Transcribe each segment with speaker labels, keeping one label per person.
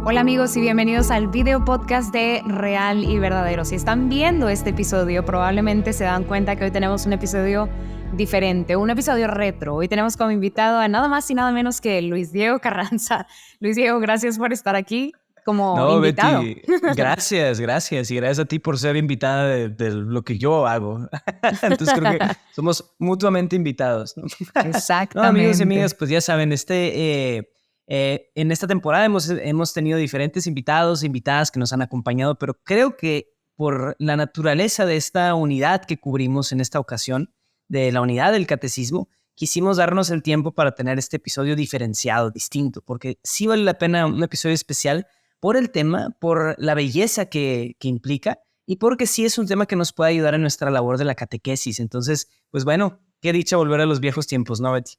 Speaker 1: Hola amigos y bienvenidos al video podcast de Real y Verdadero. Si están viendo este episodio, probablemente se dan cuenta que hoy tenemos un episodio diferente, un episodio retro. Hoy tenemos como invitado a nada más y nada menos que Luis Diego Carranza. Luis Diego, gracias por estar aquí como
Speaker 2: No,
Speaker 1: invitado.
Speaker 2: Betty, gracias. Y gracias a ti por ser invitada de lo que yo hago. Entonces creo que somos mutuamente invitados, ¿no? No, amigos y
Speaker 1: Exactamente.
Speaker 2: amigas, pues ya saben, en esta temporada hemos tenido diferentes invitados e invitadas que nos han acompañado, pero creo que por la naturaleza de esta unidad que cubrimos en esta ocasión, de la unidad del catecismo, quisimos darnos el tiempo para tener este episodio diferenciado, distinto, porque sí vale la pena un episodio especial por el tema, por la belleza que implica y porque sí es un tema que nos puede ayudar en nuestra labor de la catequesis. Entonces, pues bueno, qué dicha volver a los viejos tiempos, ¿no, Betty?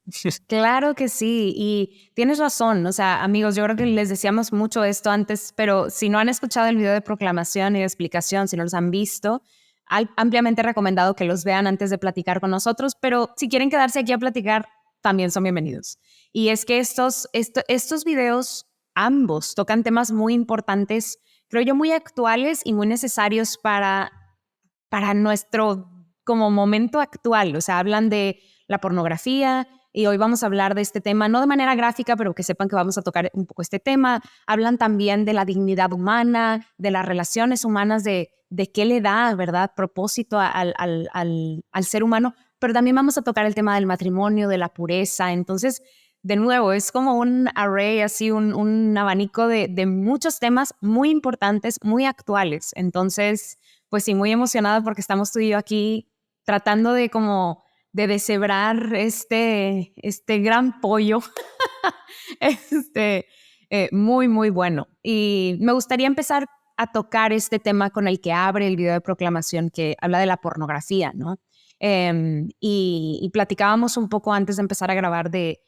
Speaker 1: Claro que sí, y tienes razón, o sea, amigos, yo creo que les decíamos mucho esto antes, pero si no han escuchado el video de proclamación y de explicación, si no los han visto, ampliamente recomendado que los vean antes de platicar con nosotros, pero si quieren quedarse aquí a platicar, también son bienvenidos. Y es que estos videos, ambos, tocan temas muy importantes, creo yo, muy actuales y muy necesarios para nuestro como momento actual, o sea, hablan de la pornografía, y hoy vamos a hablar de este tema, no de manera gráfica, pero que sepan que vamos a tocar un poco este tema. Hablan también de la dignidad humana, de las relaciones humanas, de qué le da, ¿verdad?, propósito al ser humano, pero también vamos a tocar el tema del matrimonio, de la pureza. Entonces, de nuevo, es como un array, así un abanico de muchos temas muy importantes, muy actuales. Entonces, pues sí, muy emocionada porque estamos tú y yo aquí tratando de como de deshebrar este gran pollo, este, muy, muy bueno. Y me gustaría empezar a tocar este tema con el que abre el video de proclamación, que habla de la pornografía, ¿no? Y platicábamos un poco antes de empezar a grabar de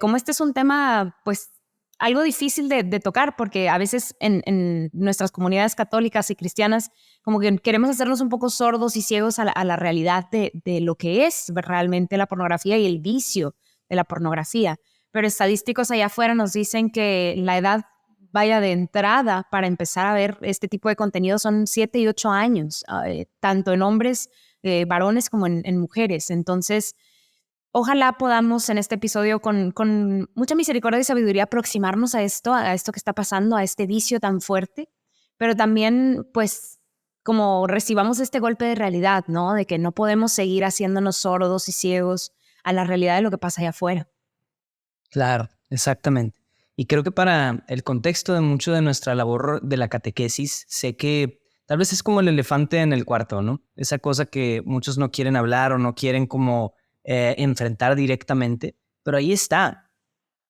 Speaker 1: cómo este es un tema, pues, algo difícil de tocar, porque a veces en nuestras comunidades católicas y cristianas como que queremos hacernos un poco sordos y ciegos a la realidad de lo que es realmente la pornografía y el vicio de la pornografía. Pero estadísticos allá afuera nos dicen que la edad vaya de entrada para empezar a ver este tipo de contenido son 7 y 8 años, tanto en hombres, varones como en mujeres. Entonces, ojalá podamos en este episodio con mucha misericordia y sabiduría aproximarnos a esto que está pasando, a este vicio tan fuerte, pero también pues como recibamos este golpe de realidad, ¿no? De que no podemos seguir haciéndonos sordos y ciegos a la realidad de lo que pasa allá afuera.
Speaker 2: Claro, exactamente. Y creo que para el contexto de mucho de nuestra labor de la catequesis, sé que tal vez es como el elefante en el cuarto, ¿no? Esa cosa que muchos no quieren hablar o no quieren como enfrentar directamente, pero ahí está.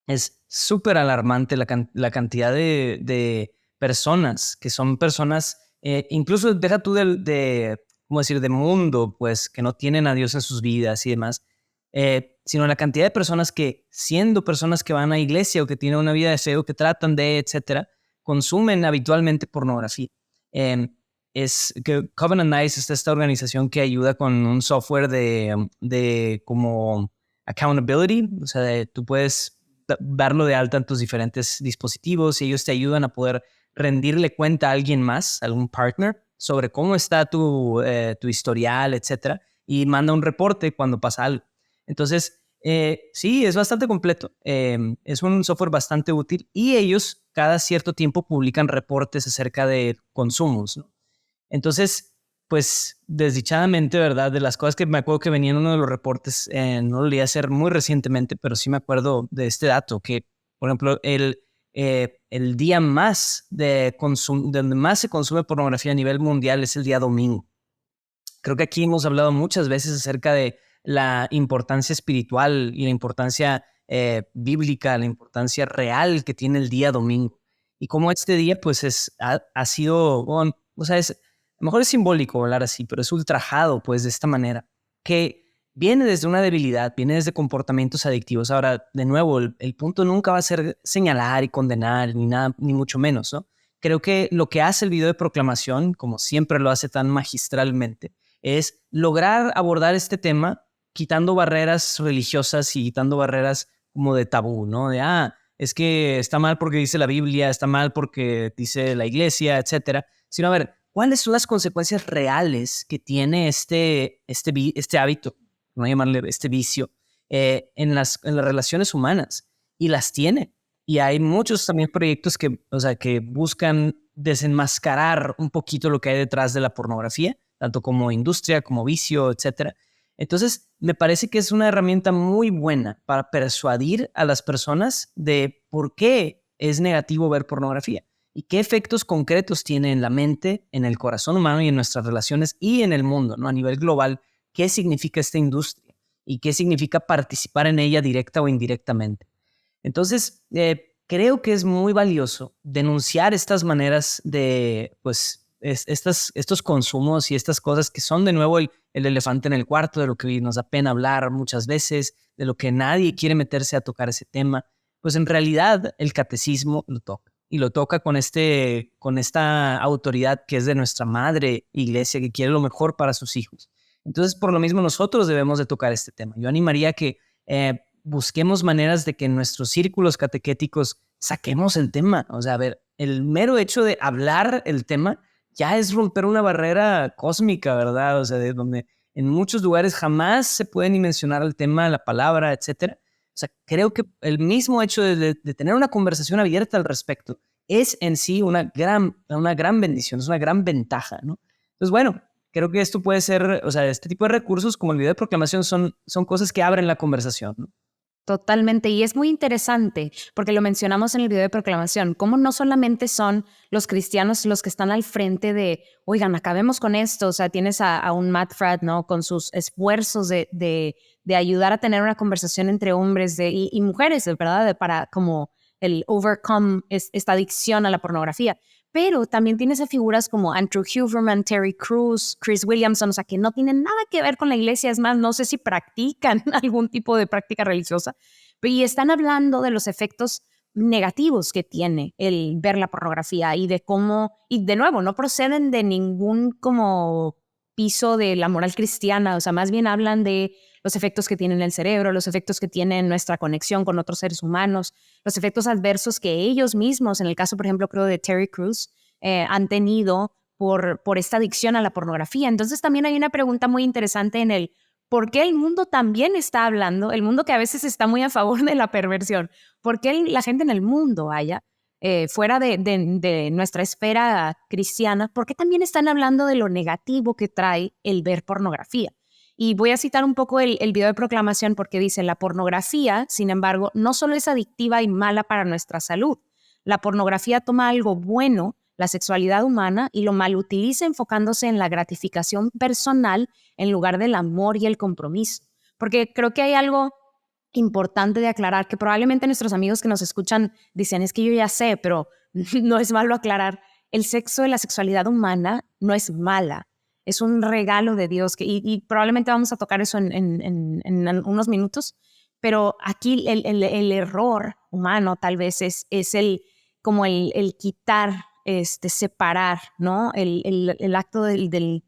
Speaker 2: Es súper alarmante la cantidad de personas que son personas, incluso deja tú ¿cómo decir?, de mundo, pues que no tienen a Dios en sus vidas y demás, sino la cantidad de personas que, siendo personas que van a iglesia o que tienen una vida de fe o que tratan de, etcétera, consumen habitualmente pornografía. Em, es que Covenant Eyes es esta organización que ayuda con un software de como accountability, o sea, tú puedes darlo de alta en tus diferentes dispositivos y ellos te ayudan a poder rendirle cuenta a alguien más, a algún partner, sobre cómo está tu historial, etcétera, y manda un reporte cuando pasa algo. Entonces, sí, es bastante completo, es un software bastante útil y ellos cada cierto tiempo publican reportes acerca de consumos, ¿no? Entonces, pues desdichadamente, ¿verdad? De las cosas que me acuerdo que venía en uno de los reportes, no lo leí hacer muy recientemente, pero sí me acuerdo de este dato, que, por ejemplo, el día más donde más se consume pornografía a nivel mundial es el día domingo. Creo que aquí hemos hablado muchas veces acerca de la importancia espiritual y la importancia bíblica, la importancia real que tiene el día domingo. Y cómo este día, pues, ha sido, bueno, o sea, a lo mejor es simbólico hablar así, pero es ultrajado, pues, de esta manera, que viene desde una debilidad, viene desde comportamientos adictivos. Ahora, de nuevo, el punto nunca va a ser señalar y condenar, ni nada, ni mucho menos, ¿no? Creo que lo que hace el video de proclamación, como siempre lo hace tan magistralmente, es lograr abordar este tema quitando barreras religiosas y quitando barreras como de tabú, ¿no? De, es que está mal porque dice la Biblia, está mal porque dice la iglesia, etcétera, sino a ver, ¿cuáles son las consecuencias reales que tiene este hábito, no llamarle este vicio, en las relaciones humanas? Y las tiene. Y hay muchos también proyectos que, o sea, que buscan desenmascarar un poquito lo que hay detrás de la pornografía, tanto como industria, como vicio, etcétera. Entonces, me parece que es una herramienta muy buena para persuadir a las personas de por qué es negativo ver pornografía y qué efectos concretos tiene en la mente, en el corazón humano y en nuestras relaciones y en el mundo, ¿no? A nivel global, qué significa esta industria y qué significa participar en ella directa o indirectamente. Entonces, creo que es muy valioso denunciar estas maneras de, pues, estos consumos y estas cosas que son de nuevo el elefante en el cuarto, de lo que nos da pena hablar muchas veces, de lo que nadie quiere meterse a tocar ese tema. Pues en realidad el catecismo lo toca y lo toca con esta autoridad que es de nuestra madre iglesia, que quiere lo mejor para sus hijos. Entonces, por lo mismo, nosotros debemos de tocar este tema. Yo animaría que busquemos maneras de que en nuestros círculos catequéticos saquemos el tema. O sea, a ver, el mero hecho de hablar el tema ya es romper una barrera cósmica, ¿verdad? O sea, de donde en muchos lugares jamás se puede ni mencionar el tema, la palabra, etcétera. O sea, creo que el mismo hecho de tener una conversación abierta al respecto es en sí una gran bendición, es una gran ventaja, ¿no? Entonces, bueno, creo que esto puede ser, o sea, este tipo de recursos como el video de proclamación son cosas que abren la conversación, ¿no?
Speaker 1: Totalmente, y es muy interesante porque lo mencionamos en el video de proclamación, cómo no solamente son los cristianos los que están al frente de, oigan, acabemos con esto, o sea, tienes a un Matt Fradd, ¿no? Con sus esfuerzos de ayudar a tener una conversación entre hombres y mujeres, ¿verdad? Para como el overcome esta adicción a la pornografía. Pero también tienes a figuras como Andrew Huberman, Terry Crews, Chris Williamson, o sea, que no tienen nada que ver con la iglesia, es más, no sé si practican algún tipo de práctica religiosa, y están hablando de los efectos negativos que tiene el ver la pornografía y de cómo, y de nuevo, no proceden de ningún como piso de la moral cristiana, o sea, más bien hablan de los efectos que tiene en el cerebro, los efectos que tiene en nuestra conexión con otros seres humanos, los efectos adversos que ellos mismos, en el caso, por ejemplo, creo de Terry Crews, han tenido por esta adicción a la pornografía. Entonces también hay una pregunta muy interesante en el por qué el mundo también está hablando, el mundo que a veces está muy a favor de la perversión, por qué la gente en el mundo fuera de nuestra esfera cristiana, por qué también están hablando de lo negativo que trae el ver pornografía. Y voy a citar un poco el video de proclamación porque dice, la pornografía, sin embargo, no solo es adictiva y mala para nuestra salud. La pornografía toma algo bueno, la sexualidad humana, y lo malutiliza enfocándose en la gratificación personal en lugar del amor y el compromiso. Porque creo que hay algo importante de aclarar que probablemente nuestros amigos que nos escuchan dicen, es que yo ya sé, pero no es malo aclarar. El sexo y la sexualidad humana no es mala. Es un regalo de Dios y probablemente vamos a tocar eso en unos minutos, pero aquí el error humano tal vez es como el quitar, separar, ¿no? El acto del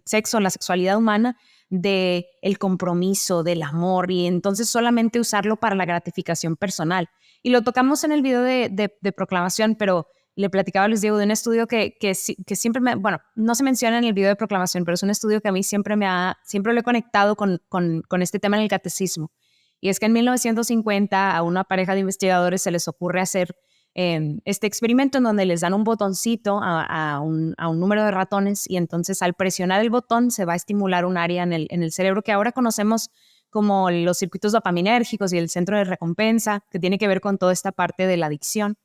Speaker 1: sexo, la sexualidad humana, del compromiso, del amor, y entonces solamente usarlo para la gratificación personal. Y lo tocamos en el video de proclamación, pero le platicaba a Luis Diego de un estudio que siempre bueno, no se menciona en el video de proclamación, pero es un estudio que a mí siempre lo he conectado con este tema en el catecismo. Y es que en 1950 a una pareja de investigadores se les ocurre hacer este experimento en donde les dan un botoncito a un número de ratones, y entonces al presionar el botón se va a estimular un área en el cerebro que ahora conocemos como los circuitos dopaminérgicos y el centro de recompensa, que tiene que ver con toda esta parte de la adicción.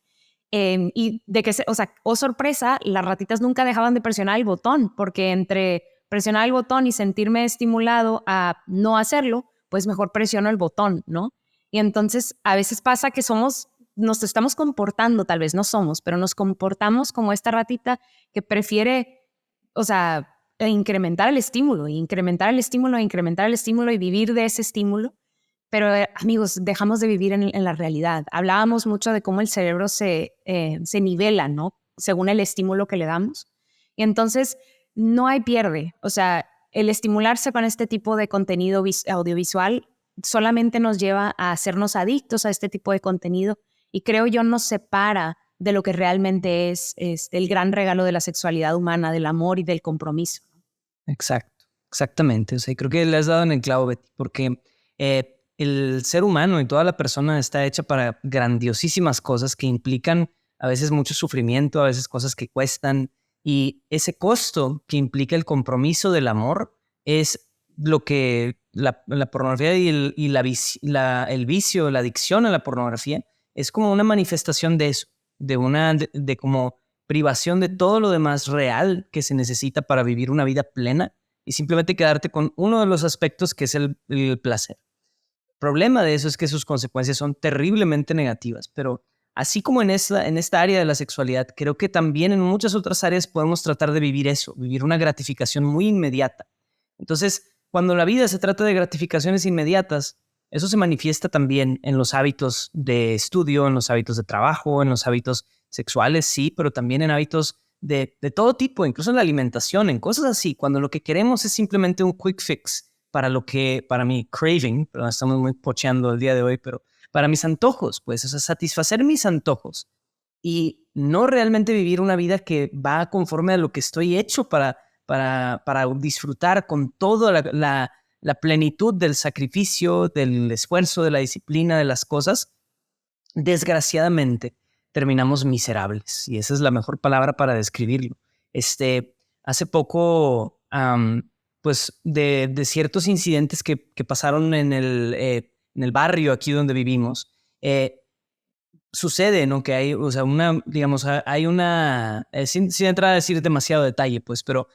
Speaker 1: Y de que, o sea, oh sorpresa, las ratitas nunca dejaban de presionar el botón, porque entre presionar el botón y sentirme estimulado a no hacerlo, pues mejor presiono el botón, ¿no? Y entonces a veces pasa que nos estamos comportando, tal vez no somos, pero nos comportamos como esta ratita que prefiere, o sea, incrementar el estímulo, incrementar el estímulo, incrementar el estímulo y vivir de ese estímulo. Pero amigos, dejamos de vivir en la realidad. Hablábamos mucho de cómo el cerebro se nivela, ¿no? Según el estímulo que le damos. Y entonces no hay pierde. O sea, el estimularse con este tipo de contenido audiovisual solamente nos lleva a hacernos adictos a este tipo de contenido y creo yo nos separa de lo que realmente es el gran regalo de la sexualidad humana, del amor y del compromiso.
Speaker 2: Exacto, exactamente. O sea, creo que le has dado en el clavo, Betty, porque el ser humano y toda la persona está hecha para grandiosísimas cosas que implican a veces mucho sufrimiento, a veces cosas que cuestan, y ese costo que implica el compromiso del amor es lo que la pornografía el vicio, la adicción a la pornografía es como una manifestación de eso, de como privación de todo lo demás real que se necesita para vivir una vida plena y simplemente quedarte con uno de los aspectos que es el placer. El problema de eso es que sus consecuencias son terriblemente negativas, pero así como en esta área de la sexualidad, creo que también en muchas otras áreas podemos tratar de vivir eso, vivir una gratificación muy inmediata. Entonces, cuando la vida se trata de gratificaciones inmediatas, eso se manifiesta también en los hábitos de estudio, en los hábitos de trabajo, en los hábitos sexuales, sí, pero también en hábitos de todo tipo, incluso en la alimentación, en cosas así, cuando lo que queremos es simplemente un quick fix para mi craving, pero estamos muy pocheando el día de hoy, pero para mis antojos, pues, o sea, satisfacer mis antojos y no realmente vivir una vida que va conforme a lo que estoy hecho para disfrutar con toda la plenitud del sacrificio, del esfuerzo, de la disciplina, de las cosas, desgraciadamente terminamos miserables. Y esa es la mejor palabra para describirlo. Hace poco, pues de ciertos incidentes que pasaron en el barrio aquí donde vivimos, sucede, ¿no? Que hay, o sea, hay una, sin entrar a decir demasiado detalle, pues, pero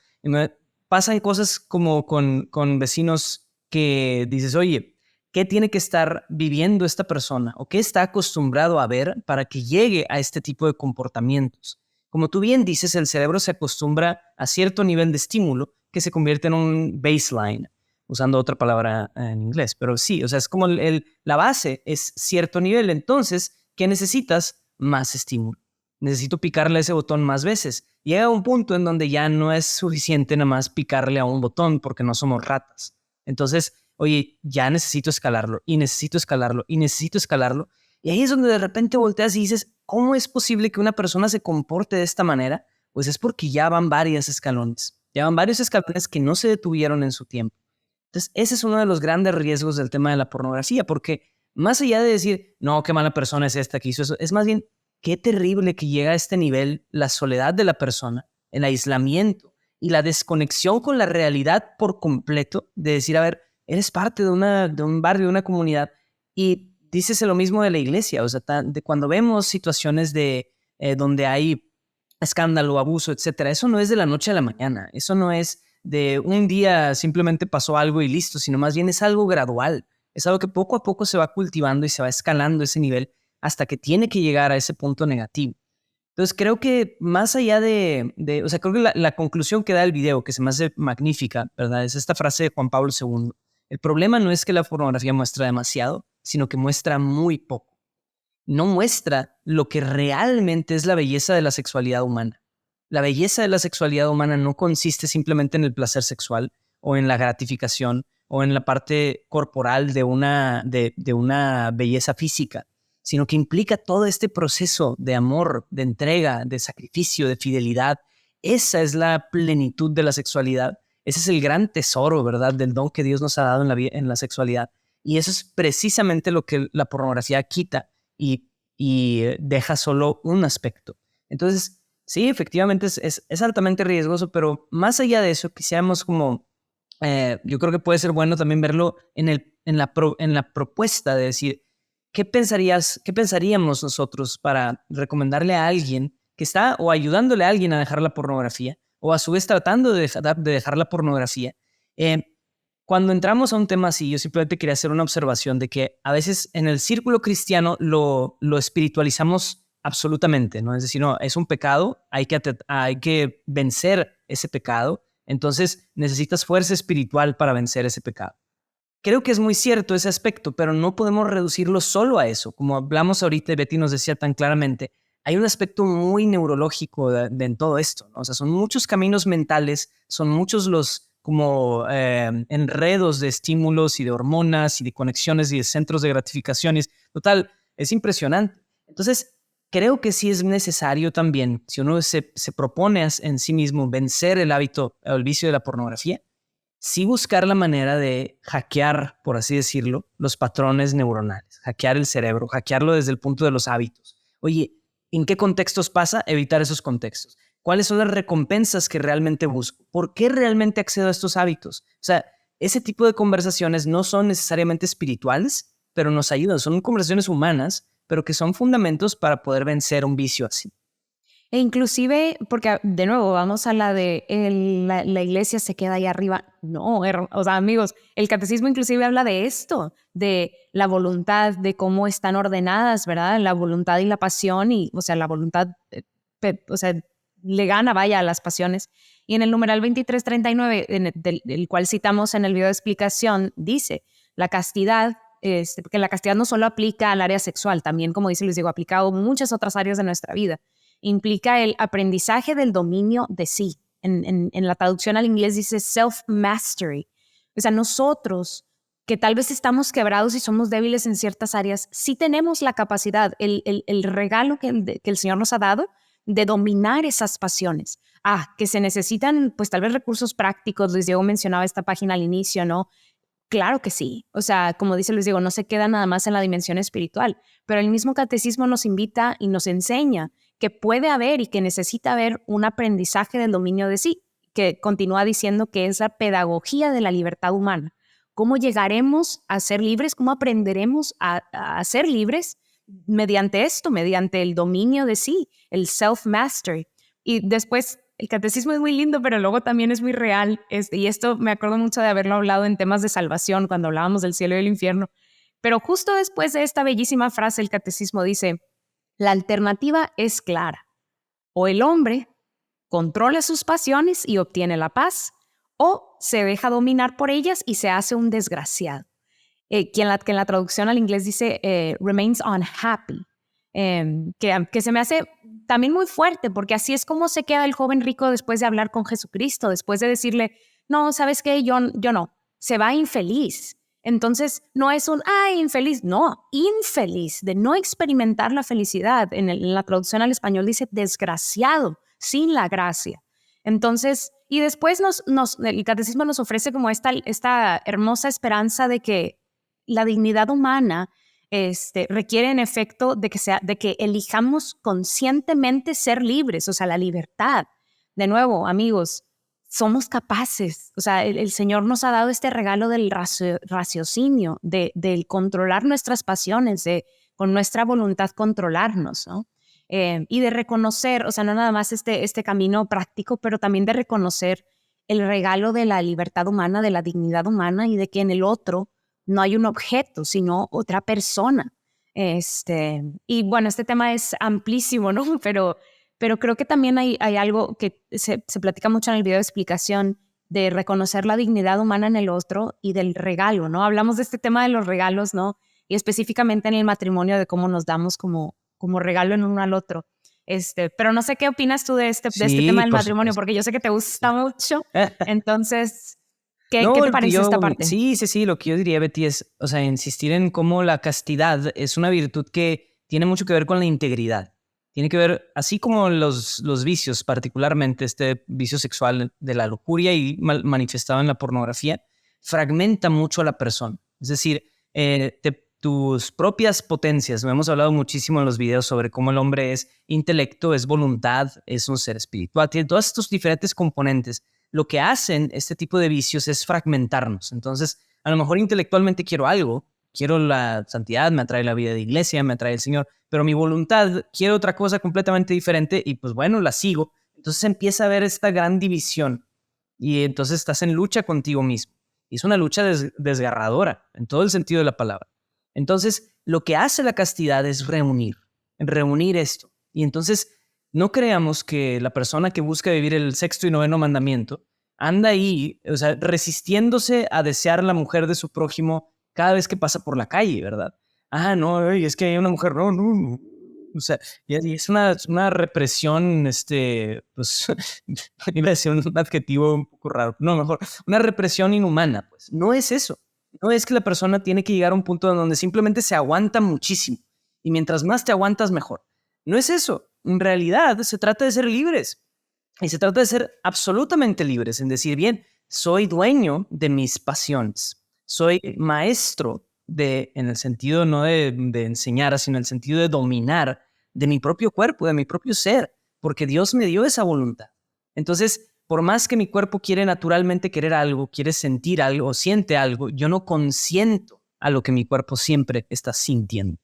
Speaker 2: pasan cosas como con vecinos que dices, oye, ¿qué tiene que estar viviendo esta persona? ¿O qué está acostumbrado a ver para que llegue a este tipo de comportamientos? Como tú bien dices, el cerebro se acostumbra a cierto nivel de estímulo que se convierte en un baseline, usando otra palabra en inglés, pero sí, o sea, es como la base es cierto nivel, entonces, ¿qué necesitas? Más estímulo. Necesito picarle a ese botón más veces. Llega un punto en donde ya no es suficiente nada más picarle a un botón porque no somos ratas. Entonces, oye, ya necesito escalarlo y necesito escalarlo y necesito escalarlo. Y ahí es donde de repente volteas y dices, ¿cómo es posible que una persona se comporte de esta manera? Pues es porque ya van varios escalones. Ya van varios escalones que no se detuvieron en su tiempo. Entonces, ese es uno de los grandes riesgos del tema de la pornografía, porque más allá de decir, no, qué mala persona es esta que hizo eso, es más bien, qué terrible que llega a este nivel la soledad de la persona, el aislamiento y la desconexión con la realidad por completo, de decir, a ver, eres parte de un barrio, de una comunidad, y dices lo mismo de la iglesia, o sea, de cuando vemos situaciones donde hay escándalo, abuso, etcétera, eso no es de la noche a la mañana, eso no es de un día simplemente pasó algo y listo, sino más bien es algo gradual, es algo que poco a poco se va cultivando y se va escalando ese nivel hasta que tiene que llegar a ese punto negativo. Entonces creo que más allá o sea, creo que la conclusión que da el video, que se me hace magnífica, ¿verdad? Es esta frase de Juan Pablo II. El problema no es que la pornografía muestra demasiado, sino que muestra muy poco. No muestra lo que realmente es la belleza de la sexualidad humana. La belleza de la sexualidad humana no consiste simplemente en el placer sexual o en la gratificación o en la parte corporal de una belleza física, sino que implica todo este proceso de amor, de entrega, de sacrificio, de fidelidad. Esa es la plenitud de la sexualidad. Ese es el gran tesoro, ¿verdad?, del don que Dios nos ha dado en la sexualidad. Y eso es precisamente lo que la pornografía quita y deja solo un aspecto. Entonces, sí, efectivamente es altamente riesgoso, pero más allá de eso, quisiéramos como, yo creo que puede ser bueno también verlo en la propuesta de decir, qué pensaríamos nosotros para recomendarle a alguien que está o ayudándole a alguien a dejar la pornografía o a su vez tratando de dejar la pornografía? Cuando entramos a un tema así, yo simplemente quería hacer una observación de que a veces en el círculo cristiano lo espiritualizamos absolutamente, ¿no? Es decir, no, es un pecado, hay que vencer ese pecado, entonces necesitas fuerza espiritual para vencer ese pecado. Creo que es muy cierto ese aspecto, pero no podemos reducirlo solo a eso. Como hablamos ahorita y Betty nos decía tan claramente, hay un aspecto muy neurológico en todo esto, ¿no? O sea, son muchos caminos mentales, son muchos como enredos de estímulos y de hormonas y de conexiones y de centros de gratificaciones. Total, es impresionante. Entonces, creo que sí es necesario también, si uno se propone en sí mismo vencer el hábito o el vicio de la pornografía, sí buscar la manera de hackear, por así decirlo, los patrones neuronales, hackear el cerebro, hackearlo desde el punto de los hábitos. Oye, ¿en qué contextos pasa? Evitar esos contextos. ¿Cuáles son las recompensas que realmente busco? ¿Por qué realmente accedo a estos hábitos? O sea, ese tipo de conversaciones no son necesariamente espirituales, pero nos ayudan. Son conversaciones humanas, pero que son fundamentos para poder vencer un vicio así.
Speaker 1: E inclusive, porque de nuevo vamos a la de la iglesia se queda ahí arriba. No, o sea, amigos, el catecismo inclusive habla de esto, de la voluntad, de cómo están ordenadas, ¿verdad? La voluntad y la pasión, y, o sea, la voluntad, o sea, le gana, vaya, a las pasiones. Y en el numeral 2339, del cual citamos en el video de explicación, dice, la castidad, que la castidad no solo aplica al área sexual, también, como dice Luis Diego, ha aplicado muchas otras áreas de nuestra vida. Implica el aprendizaje del dominio de sí. En la traducción al inglés dice self-mastery. O sea, nosotros que tal vez estamos quebrados y somos débiles en ciertas áreas, sí tenemos la capacidad, el regalo que el Señor nos ha dado de dominar esas pasiones. Que se necesitan, pues tal vez recursos prácticos. Luis Diego mencionaba esta página al inicio, ¿no? Claro que sí. O sea, como dice Luis Diego, no se queda nada más en la dimensión espiritual, pero el mismo catecismo nos invita y nos enseña que puede haber y que necesita haber un aprendizaje del dominio de sí, que continúa diciendo que es la pedagogía de la libertad humana. ¿Cómo llegaremos a ser libres? ¿Cómo aprenderemos a ser libres? Mediante esto, mediante el dominio de sí, el self-mastery. Y después, el catecismo es muy lindo, pero luego también es muy real. Y esto me acuerdo mucho de haberlo hablado en temas de salvación, cuando hablábamos del cielo y el infierno. Pero justo después de esta bellísima frase, el catecismo dice, la alternativa es clara. O el hombre controla sus pasiones y obtiene la paz, o se deja dominar por ellas y se hace un desgraciado. Que en la traducción al inglés dice remains unhappy, que se me hace también muy fuerte, porque así es como se queda el joven rico después de hablar con Jesucristo, después de decirle, no, ¿sabes qué? Yo no. Se va infeliz. Entonces, no es infeliz, no, infeliz, de no experimentar la felicidad. En la traducción al español dice desgraciado, sin la gracia. Entonces, y después el catecismo nos ofrece como esta hermosa esperanza de que la dignidad humana requiere en efecto de que elijamos conscientemente ser libres, o sea, la libertad. De nuevo, amigos, somos capaces, o sea, el Señor nos ha dado este regalo del raciocinio, del controlar nuestras pasiones, de con nuestra voluntad controlarnos, ¿no? Y de reconocer, o sea, no nada más este camino práctico, pero también de reconocer el regalo de la libertad humana, de la dignidad humana y de que en el otro no hay un objeto, sino otra persona. Y bueno, este tema es amplísimo, ¿no? Pero creo que también hay algo que se platica mucho en el video de explicación de reconocer la dignidad humana en el otro y del regalo, ¿no? Hablamos de este tema de los regalos, ¿no? Y específicamente en el matrimonio de cómo nos damos como regalo en uno al otro. Pero no sé qué opinas tú de este tema del matrimonio, porque yo sé que te gusta mucho. Entonces, ¿qué te parece esta parte?
Speaker 2: Sí, lo que yo diría, Betty, es, o sea, insistir en cómo la castidad es una virtud que tiene mucho que ver con la integridad. Tiene que ver, así como los vicios, particularmente este vicio sexual de la lujuria y manifestado en la pornografía, fragmenta mucho a la persona. Es decir, tus propias potencias. Hemos hablado muchísimo en los videos sobre cómo el hombre es intelecto, es voluntad, es un ser espiritual. Tiene todos estos diferentes componentes. Lo que hacen este tipo de vicios es fragmentarnos. Entonces, a lo mejor intelectualmente quiero algo, quiero la santidad, me atrae la vida de iglesia, me atrae el Señor, pero mi voluntad quiere otra cosa completamente diferente y pues bueno, la sigo. Entonces empieza a haber esta gran división y entonces estás en lucha contigo mismo. Y es una lucha desgarradora en todo el sentido de la palabra. Entonces, lo que hace la castidad es reunir esto. Y entonces, no creamos que la persona que busca vivir el sexto y noveno mandamiento anda ahí, o sea, resistiéndose a desear a la mujer de su prójimo cada vez que pasa por la calle, ¿verdad? No, es que hay una mujer, no. O sea, y es una represión, pues, iba a decir un adjetivo un poco raro. No, mejor, una represión inhumana, pues. No es eso. No es que la persona tiene que llegar a un punto en donde simplemente se aguanta muchísimo. Y mientras más te aguantas, mejor. No es eso. En realidad, se trata de ser libres. Y se trata de ser absolutamente libres, en decir, bien, soy dueño de mis pasiones. Soy maestro en el sentido no de enseñar, sino en el sentido de dominar de mi propio cuerpo, de mi propio ser, porque Dios me dio esa voluntad. Entonces, por más que mi cuerpo quiere naturalmente querer algo, quiere sentir algo, siente algo, yo no consiento a lo que mi cuerpo siempre está sintiendo.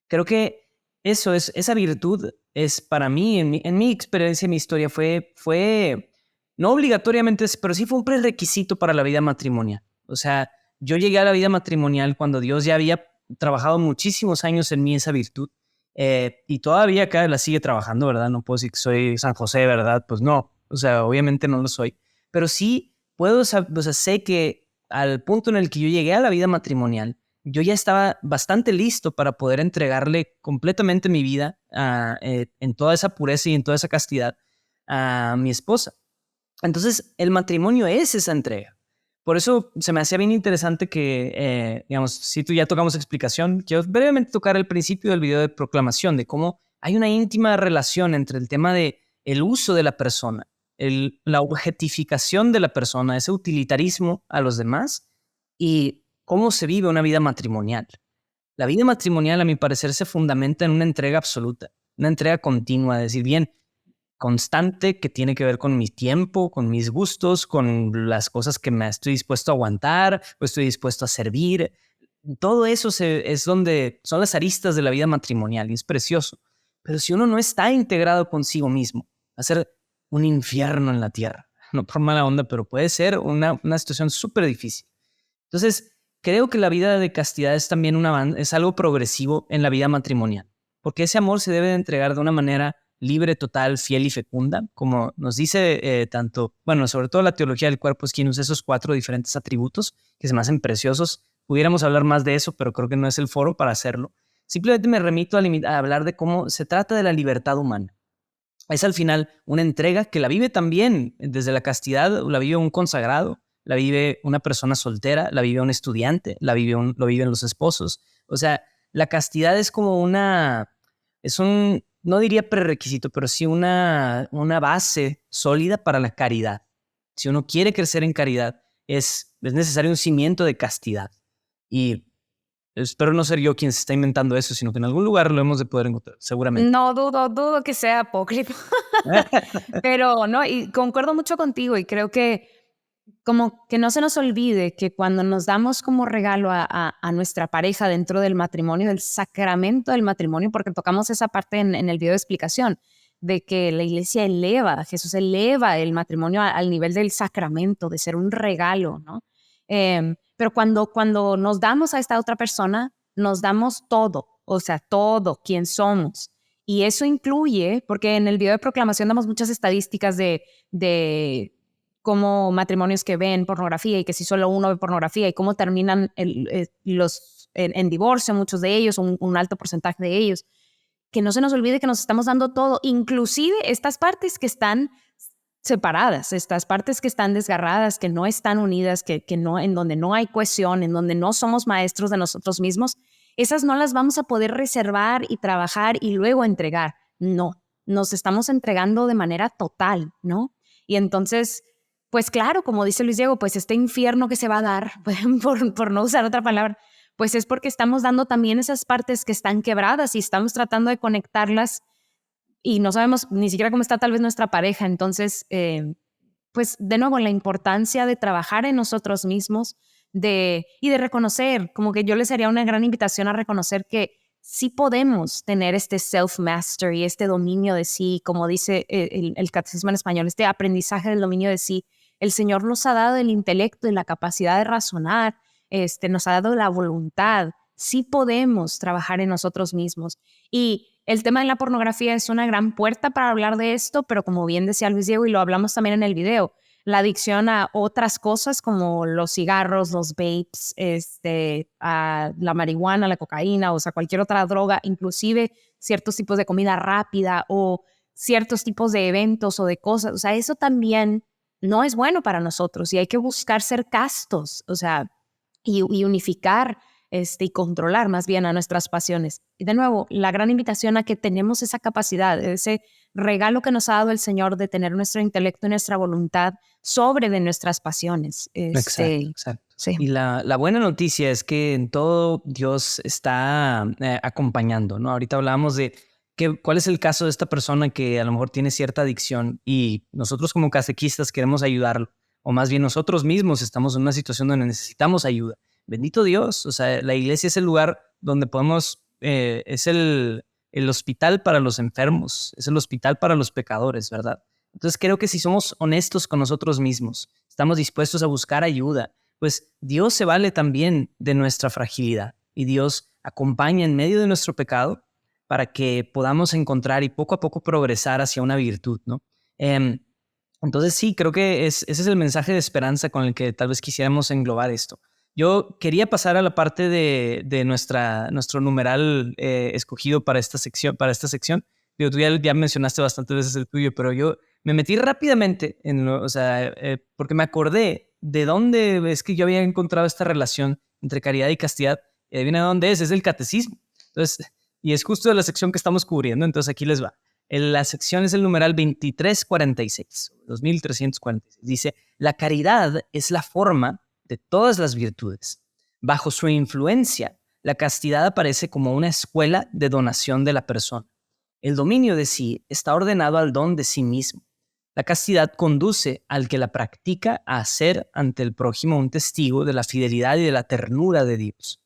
Speaker 2: Creo que esa virtud es para mí, en mi experiencia, en mi historia, fue no obligatoriamente, pero sí fue un prerequisito para la vida matrimonial. O sea, yo llegué a la vida matrimonial cuando Dios ya había trabajado muchísimos años en mí esa virtud, y todavía acá la sigue trabajando, ¿verdad? No puedo decir que soy San José, ¿verdad? Pues no, o sea, obviamente no lo soy, pero sí puedo, o sea, sé que al punto en el que yo llegué a la vida matrimonial, yo ya estaba bastante listo para poder entregarle completamente mi vida en toda esa pureza y en toda esa castidad a mi esposa. Entonces, el matrimonio es esa entrega. Por eso se me hacía bien interesante que, digamos, si tú ya tocamos explicación, quiero brevemente tocar el principio del video de proclamación, de cómo hay una íntima relación entre el tema de el uso de la persona, la objetificación de la persona, ese utilitarismo a los demás y cómo se vive una vida matrimonial. La vida matrimonial, a mi parecer, se fundamenta en una entrega absoluta, una entrega continua, es decir, bien, constante que tiene que ver con mi tiempo, con mis gustos, con las cosas que me estoy dispuesto a aguantar o estoy dispuesto a servir. Todo eso es donde son las aristas de la vida matrimonial y es precioso. Pero si uno no está integrado consigo mismo, va a ser un infierno en la tierra. No por mala onda, pero puede ser una situación súper difícil. Entonces, creo que la vida de castidad es también es algo progresivo en la vida matrimonial, porque ese amor se debe de entregar de una manera libre, total, fiel y fecunda, como nos dice tanto, bueno, sobre todo la teología del cuerpo es quien usa esos 4 diferentes atributos que se me hacen preciosos. Pudiéramos hablar más de eso, pero creo que no es el foro para hacerlo. Simplemente me remito a hablar de cómo se trata de la libertad humana. Es al final una entrega que la vive también desde la castidad, la vive un consagrado, la vive una persona soltera, la vive un estudiante, lo viven los esposos. O sea, la castidad es como no diría prerequisito, pero sí una base sólida para la caridad. Si uno quiere crecer en caridad, es necesario un cimiento de castidad. Y espero no ser yo quien se está inventando eso, sino que en algún lugar lo hemos de poder encontrar, seguramente.
Speaker 1: No dudo que sea apócrifo, pero no, y concuerdo mucho contigo y creo que como que no se nos olvide que cuando nos damos como regalo a nuestra pareja dentro del matrimonio, del sacramento del matrimonio, porque tocamos esa parte en el video de explicación, de que la iglesia Jesús eleva el matrimonio al nivel del sacramento, de ser un regalo, ¿no? Pero cuando nos damos a esta otra persona, nos damos todo, o sea, todo, quién somos. Y eso incluye, porque en el video de proclamación damos muchas estadísticas de como matrimonios que ven pornografía y que si solo uno ve pornografía y cómo terminan en divorcio, muchos de ellos, un alto porcentaje de ellos. Que no se nos olvide que nos estamos dando todo, inclusive estas partes que están separadas, estas partes que están desgarradas, que no están unidas, que no, en donde no hay cohesión, en donde no somos maestros de nosotros mismos, esas no las vamos a poder reservar y trabajar y luego entregar. No, nos estamos entregando de manera total, ¿no? Y entonces, pues claro, como dice Luis Diego, pues este infierno que se va a dar, por no usar otra palabra, pues es porque estamos dando también esas partes que están quebradas y estamos tratando de conectarlas y no sabemos ni siquiera cómo está tal vez nuestra pareja. Entonces, pues de nuevo, la importancia de trabajar en nosotros mismos y de reconocer, como que yo les haría una gran invitación a reconocer que sí podemos tener este self-mastery, este dominio de sí, como dice el catecismo en español, este aprendizaje del dominio de sí. El Señor nos ha dado el intelecto y la capacidad de razonar, nos ha dado la voluntad. Sí podemos trabajar en nosotros mismos. Y el tema de la pornografía es una gran puerta para hablar de esto, pero como bien decía Luis Diego, y lo hablamos también en el video, la adicción a otras cosas como los cigarros, los vapes, a la marihuana, la cocaína, o sea, cualquier otra droga, inclusive ciertos tipos de comida rápida o ciertos tipos de eventos o de cosas. O sea, eso también no es bueno para nosotros y hay que buscar ser castos, o sea, y unificar y controlar más bien a nuestras pasiones. Y de nuevo, la gran invitación a que tenemos esa capacidad, ese regalo que nos ha dado el Señor de tener nuestro intelecto y nuestra voluntad sobre de nuestras pasiones.
Speaker 2: Exacto.
Speaker 1: Sí.
Speaker 2: Y la buena noticia es que en todo Dios está acompañando, ¿no? Ahorita hablábamos de cuál es el caso de esta persona que a lo mejor tiene cierta adicción y nosotros como catequistas queremos ayudarlo, o más bien nosotros mismos estamos en una situación donde necesitamos ayuda. Bendito Dios, o sea, la iglesia es el lugar donde podemos, es el hospital para los enfermos, es el hospital para los pecadores, ¿verdad? Entonces creo que si somos honestos con nosotros mismos, estamos dispuestos a buscar ayuda, pues Dios se vale también de nuestra fragilidad y Dios acompaña en medio de nuestro pecado para que podamos encontrar y poco a poco progresar hacia una virtud, ¿no? Entonces sí, creo que ese es el mensaje de esperanza con el que tal vez quisiéramos englobar esto. Yo quería pasar a la parte de nuestro numeral escogido para esta sección. Digo, tú ya mencionaste bastantes veces el tuyo, pero yo me metí rápidamente porque me acordé de dónde es que yo había encontrado esta relación entre caridad y castidad. Y adivina dónde es el catecismo. Entonces, y es justo de la sección que estamos cubriendo, entonces aquí les va. La sección es el numeral 2346, 2346. Dice, la caridad es la forma de todas las virtudes. Bajo su influencia, la castidad aparece como una escuela de donación de la persona. El dominio de sí está ordenado al don de sí mismo. La castidad conduce al que la practica a ser ante el prójimo un testigo de la fidelidad y de la ternura de Dios.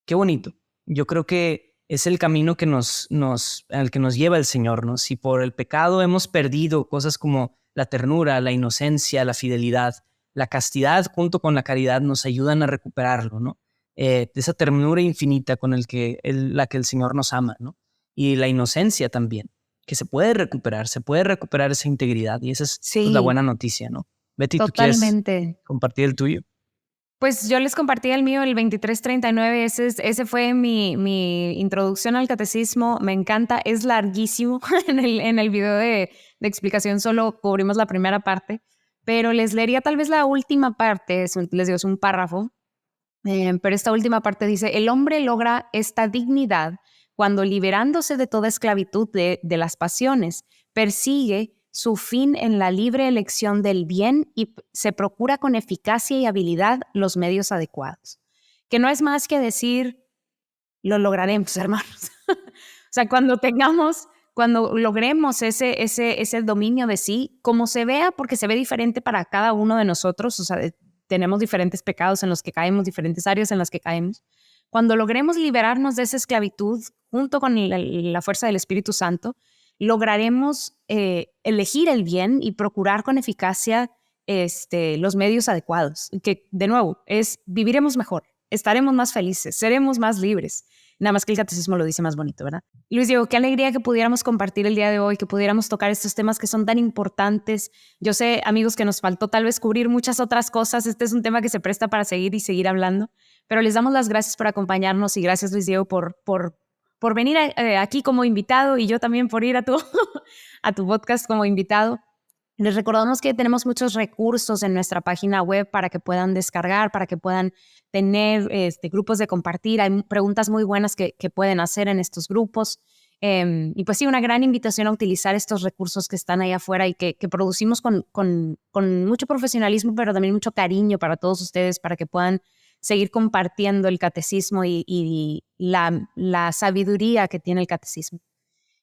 Speaker 2: Qué bonito. Yo creo que es el camino que al que nos lleva el Señor, ¿no? Si por el pecado hemos perdido cosas como la ternura, la inocencia, la fidelidad, la castidad junto con la caridad nos ayudan a recuperarlo, ¿no? De esa ternura infinita con la que el Señor nos ama, ¿no? Y la inocencia también, que se puede recuperar esa integridad y esa es
Speaker 1: Sí,
Speaker 2: pues, la buena noticia, ¿no? Betty,
Speaker 1: totalmente.
Speaker 2: ¿tú quieres compartir el tuyo?
Speaker 1: Pues yo les compartí el mío, el 2339, ese fue mi introducción al catecismo, me encanta, es larguísimo, en el video de explicación solo cubrimos la primera parte, pero les leería tal vez la última parte, les digo, es un párrafo, pero esta última parte dice, el hombre logra esta dignidad cuando liberándose de toda esclavitud de las pasiones, persigue su fin en la libre elección del bien y se procura con eficacia y habilidad los medios adecuados. Que no es más que decir, lo lograremos, hermanos. O sea, cuando logremos ese dominio de sí, como se vea, porque se ve diferente para cada uno de nosotros, o sea, tenemos diferentes pecados en los que caemos, diferentes áreas en las que caemos. Cuando logremos liberarnos de esa esclavitud junto con la fuerza del Espíritu Santo, lograremos elegir el bien y procurar con eficacia los medios adecuados, que de nuevo viviremos mejor, estaremos más felices, seremos más libres. Nada más que el catecismo lo dice más bonito, ¿verdad? Luis Diego, qué alegría que pudiéramos compartir el día de hoy, que pudiéramos tocar estos temas que son tan importantes. Yo sé, amigos, que nos faltó tal vez cubrir muchas otras cosas. Este es un tema que se presta para seguir hablando, pero les damos las gracias por acompañarnos y gracias, Luis Diego, por venir aquí como invitado y yo también por ir a tu podcast como invitado. Les recordamos que tenemos muchos recursos en nuestra página web para que puedan descargar, para que puedan tener grupos de compartir. Hay preguntas muy buenas que pueden hacer en estos grupos. Y pues sí, una gran invitación a utilizar estos recursos que están ahí afuera y que producimos con mucho profesionalismo, pero también mucho cariño para todos ustedes, para que puedan seguir compartiendo el catecismo y la sabiduría que tiene el catecismo.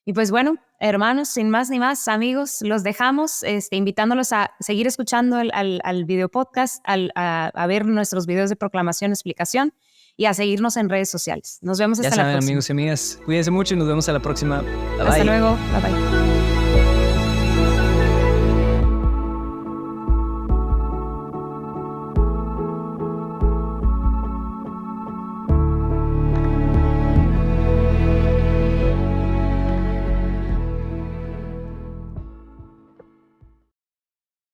Speaker 1: Y pues bueno, hermanos, sin más ni más, amigos, los dejamos invitándolos a seguir escuchando al video podcast, a ver nuestros videos de proclamación, explicación y a seguirnos en redes sociales. Nos vemos hasta la próxima.
Speaker 2: Amigos y amigas, cuídense mucho y nos vemos a la próxima. Bye,
Speaker 1: hasta
Speaker 2: bye.
Speaker 1: luego. Bye bye.